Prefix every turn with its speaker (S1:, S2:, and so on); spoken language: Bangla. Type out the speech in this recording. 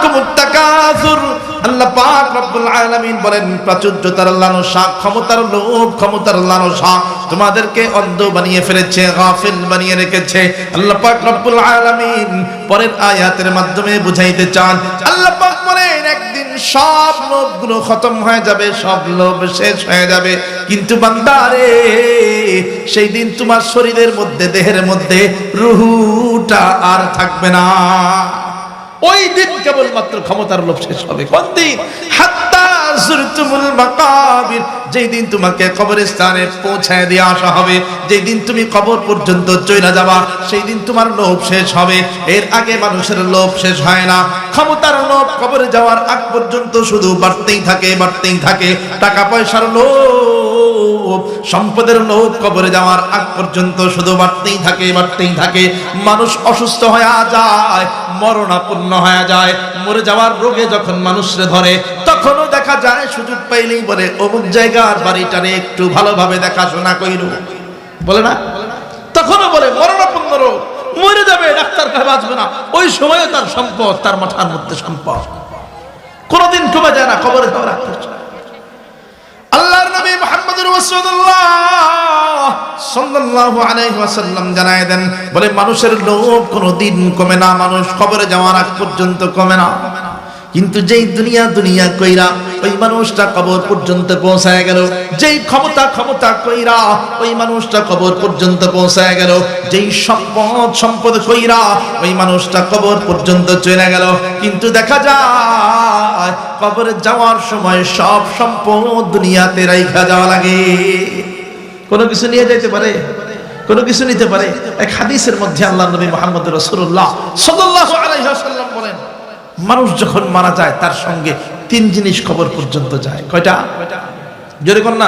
S1: আলহাকুমুত তাকাসুর। আল্লাহ পাক রব্বুল আলামিন বলেন প্রাচুর্যতার লালসা, ক্ষমতার লোভ, ক্ষমতার লালসা তোমাদেরকে অন্ধ বানিয়ে ফেলেছে, গাফিল বানিয়ে রেখেছে। আল্লাহ পাক রব্বুল আলামিন পরের আয়াতের মাধ্যমে বুঝাইতে চান। আল্লাহ পাক বলেন একদিন সব লোভগুলো খতম হয়ে যাবে, সব লোভ শেষ হয়ে যাবে, কিন্তু বান্দারে সেই দিন তোমার শরীরের মধ্যে, দেহের মধ্যে রুহুটা আর থাকবে না। ওই দিন কেবলমাত্র ক্ষমতার লোভ শেষ হবে। কোন দিন? হাত্তা যুরতুমুল মাকাবির, যেই দিন তোমাকে কবরস্থানে পৌঁছায় দিয়ে আসা হবে, যেই দিন তুমি কবর পর্যন্ত চলে যাবা, সেই দিন তোমার লোভ শেষ হবে। এর আগে মানুষের লোভ শেষ হয় না। ক্ষমতার লোভ কবরে যাওয়ার আগ পর্যন্ত শুধু বাড়তেই থাকে, বাড়তেই থাকে। টাকা পয়সার লোভ, সম্পদের লোভ কবরে যাওয়ার আগ পর্যন্ত শুধু বাড়তেই থাকে, বাড়তেই থাকে। মানুষ অসুস্থ হয়ে যায়, মরণাপন্ন হয়ে যায়। মরে যাওয়ার রোগে যখন মানুষরে ধরে, তখনও দেখা যায় সুযোগ পাইলেই বলে অমুক জায়গার বাড়িটারে একটু ভালোভাবে দেখাশোনা কইর, বলে না? তখনও বলে মরণাপন্ন রোগ, মরে যাবে, ডাক্তার কাছে বাঁচবে না। ওই সময় তার সম্পদ, তার মাথার মধ্যে সম্পদ কোনোদিন কমে যায় না কবরে যাওয়ার আগ পর্যন্ত। আল্লাহর নবী মুহাম্মদুর রাসূলুল্লাহ সাল্লাল্লাহু আলাইহি ওয়াসাল্লাম জানায় দেন, বলে মানুষের লোভ কোনোদিন কমে না, মানুষ কবরে যাওয়ার আগ পর্যন্ত কমে না। কিন্তু যেই দুনিয়া কইরা ওই মানুষটা কবর পর্যন্ত পৌঁছায় গেল, যেই ক্ষমতা কইরা ওই মানুষটা কবর পর্যন্ত পৌঁছায় গেল, যেই সম্পদ কইরা ওই মানুষটা কবর পর্যন্ত চলে গেল, কিন্তু দেখা যায় কবরে যাওয়ার সময় সব সম্পদ দুনিয়াতে রাইখা যাওয়া লাগে। কোনো কিছু নিয়ে যাইতে পারে, কোনো কিছু নিতে পারে। এক হাদিসের মধ্যে আল্লাহর নবী মুহাম্মদ রাসূলুল্লাহ সাল্লাল্লাহু আলাইহি ওয়াসাল্লাম বলেন, মানুষ যখন মারা যায় তার সঙ্গে তিন জিনিস কবর পর্যন্ত যায়। কয়টা? জোরে কোন না?